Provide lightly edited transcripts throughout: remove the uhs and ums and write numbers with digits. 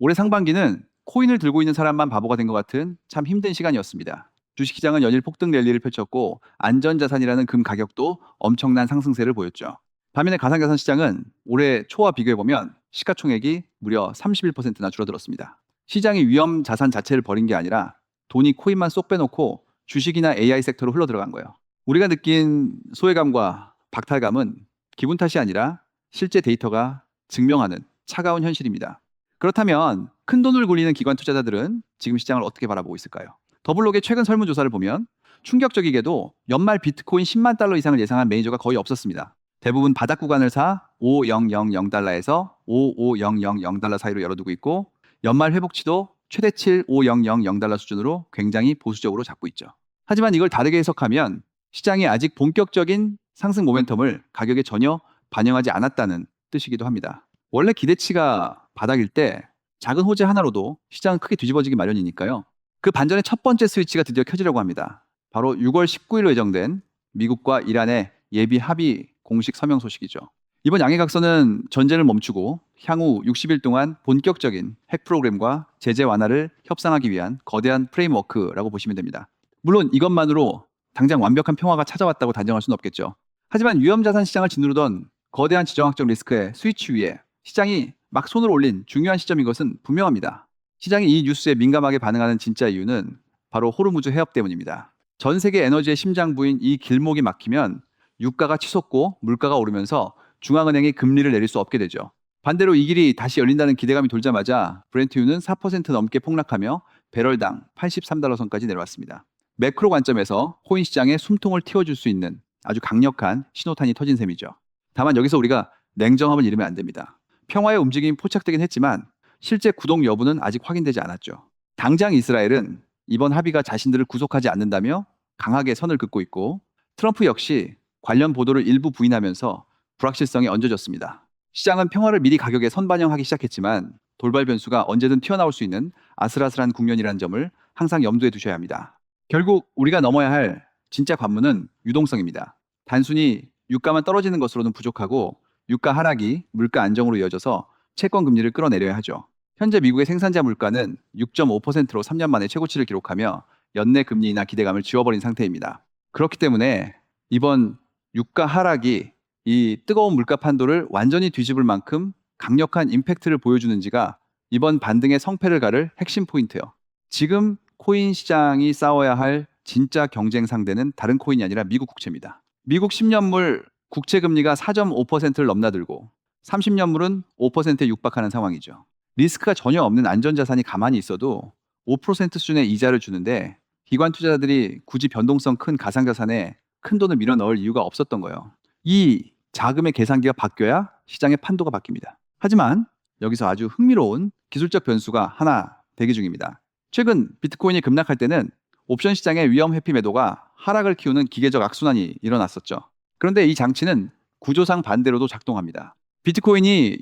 올해 상반기는 코인을 들고 있는 사람만 바보가 된 것 같은 참 힘든 시간이었습니다. 주식시장은 연일 폭등 랠리를 펼쳤고 안전자산이라는 금 가격도 엄청난 상승세를 보였죠. 반면에 가상자산 시장은 올해 초와 비교해보면 시가총액이 무려 31%나 줄어들었습니다. 시장이 위험 자산 자체를 버린 게 아니라 돈이 코인만 쏙 빼놓고 주식이나 AI 섹터로 흘러들어간 거예요. 우리가 느낀 소외감과 박탈감은 기분 탓이 아니라 실제 데이터가 증명하는 차가운 현실입니다. 그렇다면 큰돈을 굴리는 기관 투자자들은 지금 시장을 어떻게 바라보고 있을까요? 더블록의 최근 설문조사를 보면 충격적이게도 연말 비트코인 10만 달러 이상을 예상한 매니저가 거의 없었습니다. 대부분 바닥 구간을 사 5000달러에서 55000달러 사이로 열어두고 있고 연말 회복치도 최대치 5000달러 수준으로 굉장히 보수적으로 잡고 있죠. 하지만 이걸 다르게 해석하면 시장이 아직 본격적인 상승 모멘텀을 가격에 전혀 반영하지 않았다는 뜻이기도 합니다. 원래 기대치가 바닥일 때 작은 호재 하나로도 시장은 크게 뒤집어지기 마련이니까요. 그 반전의 첫 번째 스위치가 드디어 켜지려고 합니다. 바로 6월 19일로 예정된 미국과 이란의 예비 합의 공식 서명 소식이죠. 이번 양해각서는 전쟁을 멈추고 향후 60일 동안 본격적인 핵 프로그램과 제재 완화를 협상하기 위한 거대한 프레임워크라고 보시면 됩니다. 물론 이것만으로 당장 완벽한 평화가 찾아왔다고 단정할 수는 없겠죠. 하지만 위험자산 시장을 짓누르던 거대한 지정학적 리스크의 스위치 위에 시장이 막 손을 올린 중요한 시점인 것은 분명합니다. 시장이 이 뉴스에 민감하게 반응하는 진짜 이유는 바로 호르무즈 해협 때문입니다. 전 세계 에너지의 심장부인 이 길목이 막히면 유가가 치솟고 물가가 오르면서 중앙은행이 금리를 내릴 수 없게 되죠. 반대로 이 길이 다시 열린다는 기대감이 돌자마자 브렌트유는 4% 넘게 폭락하며 배럴당 83달러 선까지 내려왔습니다. 매크로 관점에서 코인 시장에 숨통을 틔워줄 수 있는 아주 강력한 신호탄이 터진 셈이죠. 다만 여기서 우리가 냉정함을 잃으면 안 됩니다. 평화의 움직임이 포착되긴 했지만 실제 구동 여부는 아직 확인되지 않았죠. 당장 이스라엘은 이번 합의가 자신들을 구속하지 않는다며 강하게 선을 긋고 있고 트럼프 역시 관련 보도를 일부 부인하면서 불확실성이 얹어졌습니다. 시장은 평화를 미리 가격에 선반영하기 시작했지만 돌발 변수가 언제든 튀어나올 수 있는 아슬아슬한 국면이라는 점을 항상 염두에 두셔야 합니다. 결국 우리가 넘어야 할 진짜 관문은 유동성입니다. 단순히 유가만 떨어지는 것으로는 부족하고 유가 하락이 물가 안정으로 이어져서 채권 금리를 끌어내려야 하죠. 현재 미국의 생산자 물가는 6.5%로 3년 만에 최고치를 기록하며 연내 금리 인하 기대감을 지워버린 상태입니다. 그렇기 때문에 이번 유가 하락이 이 뜨거운 물가 판도를 완전히 뒤집을 만큼 강력한 임팩트를 보여주는지가 이번 반등의 성패를 가를 핵심 포인트예요. 지금 코인 시장이 싸워야 할 진짜 경쟁 상대는 다른 코인이 아니라 미국 국채입니다. 미국 10년물 국채 금리가 4.5%를 넘나들고 30년물은 5%에 육박하는 상황이죠. 리스크가 전혀 없는 안전자산이 가만히 있어도 5% 수준의 이자를 주는데 기관 투자자들이 굳이 변동성 큰 가상자산에 큰 돈을 밀어 넣을 이유가 없었던 거예요. 이 자금의 계산기가 바뀌어야 시장의 판도가 바뀝니다. 하지만 여기서 아주 흥미로운 기술적 변수가 하나 대기 중입니다. 최근 비트코인이 급락할 때는 옵션 시장의 위험 회피 매도가 하락을 키우는 기계적 악순환이 일어났었죠. 그런데 이 장치는 구조상 반대로도 작동합니다. 비트코인이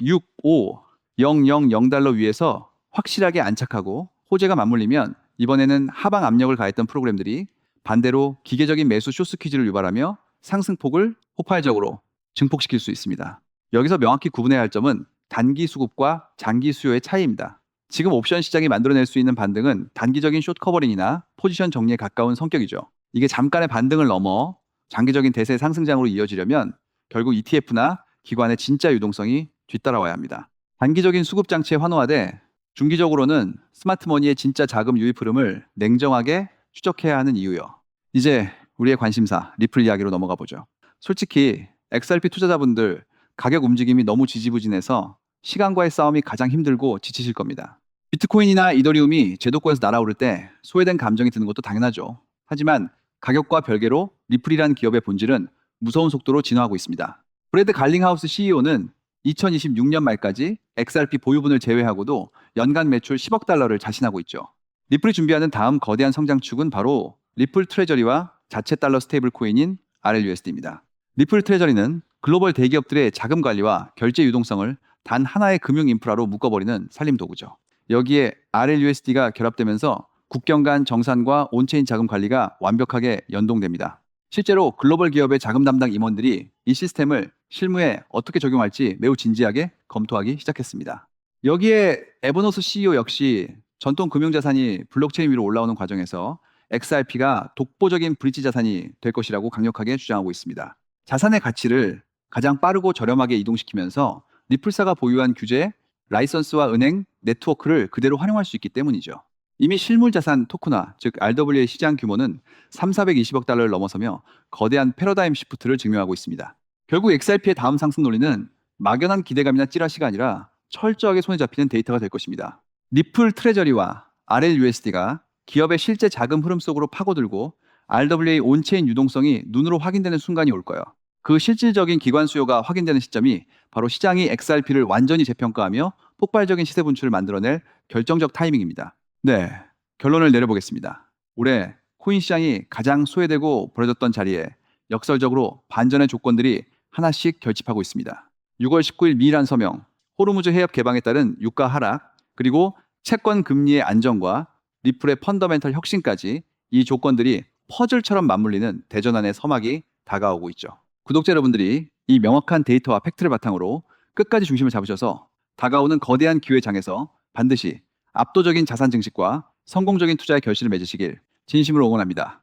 65000달러 위에서 확실하게 안착하고 호재가 맞물리면 이번에는 하방 압력을 가했던 프로그램들이 반대로 기계적인 매수 쇼스퀴즈를 유발하며 상승폭을 폭발적으로 증폭시킬 수 있습니다. 여기서 명확히 구분해야 할 점은 단기 수급과 장기 수요의 차이입니다. 지금 옵션 시장이 만들어낼 수 있는 반등은 단기적인 숏 커버링이나 포지션 정리에 가까운 성격이죠. 이게 잠깐의 반등을 넘어 장기적인 대세 상승장으로 이어지려면 결국 ETF나 기관의 진짜 유동성이 뒤따라와야 합니다. 단기적인 수급 장치에 환호하되 중기적으로는 스마트머니의 진짜 자금 유입 흐름을 냉정하게 추적해야 하는 이유요. 이제 우리의 관심사 리플 이야기로 넘어가 보죠. 솔직히 XRP 투자자분들 가격 움직임이 너무 지지부진해서 시간과의 싸움이 가장 힘들고 지치실 겁니다. 비트코인이나 이더리움이 제도권에서 날아오를 때 소외된 감정이 드는 것도 당연하죠. 하지만 가격과 별개로 리플이라는 기업의 본질은 무서운 속도로 진화하고 있습니다. 브래드 갈링하우스 CEO는 2026년 말까지 XRP 보유분을 제외하고도 연간 매출 10억 달러를 자신하고 있죠. 리플이 준비하는 다음 거대한 성장축은 바로 리플 트레저리와 자체 달러 스테이블 코인인 RLUSD입니다. 리플 트레저리는 글로벌 대기업들의 자금 관리와 결제 유동성을 단 하나의 금융 인프라로 묶어버리는 살림 도구죠. 여기에 RLUSD가 결합되면서 국경 간 정산과 온체인 자금 관리가 완벽하게 연동됩니다. 실제로 글로벌 기업의 자금 담당 임원들이 이 시스템을 실무에 어떻게 적용할지 매우 진지하게 검토하기 시작했습니다. 여기에 에버노스 CEO 역시 전통 금융자산이 블록체인 위로 올라오는 과정에서 XRP가 독보적인 브릿지 자산이 될 것이라고 강력하게 주장하고 있습니다. 자산의 가치를 가장 빠르고 저렴하게 이동시키면서 리플사가 보유한 규제, 라이선스와 은행, 네트워크를 그대로 활용할 수 있기 때문이죠. 이미 실물 자산 토크나 즉 RWA 시장 규모는 3,420억 달러를 넘어서며 거대한 패러다임 시프트를 증명하고 있습니다. 결국 XRP의 다음 상승 논리는 막연한 기대감이나 찌라시가 아니라 철저하게 손에 잡히는 데이터가 될 것입니다. 리플 트레저리와 RLUSD가 기업의 실제 자금 흐름 속으로 파고들고 RWA 온체인 유동성이 눈으로 확인되는 순간이 올 거예요. 그 실질적인 기관 수요가 확인되는 시점이 바로 시장이 XRP를 완전히 재평가하며 폭발적인 시세 분출을 만들어낼 결정적 타이밍입니다. 네, 결론을 내려보겠습니다. 올해 코인 시장이 가장 소외되고 버려졌던 자리에 역설적으로 반전의 조건들이 하나씩 결집하고 있습니다. 6월 19일 미란 서명, 호르무즈 해협 개방에 따른 유가 하락, 그리고 채권 금리의 안정과 리플의 펀더멘털 혁신까지 이 조건들이 퍼즐처럼 맞물리는 대전환의 서막이 다가오고 있죠. 구독자 여러분들이 이 명확한 데이터와 팩트를 바탕으로 끝까지 중심을 잡으셔서 다가오는 거대한 기회장에서 반드시 압도적인 자산 증식과 성공적인 투자의 결실을 맺으시길 진심으로 응원합니다.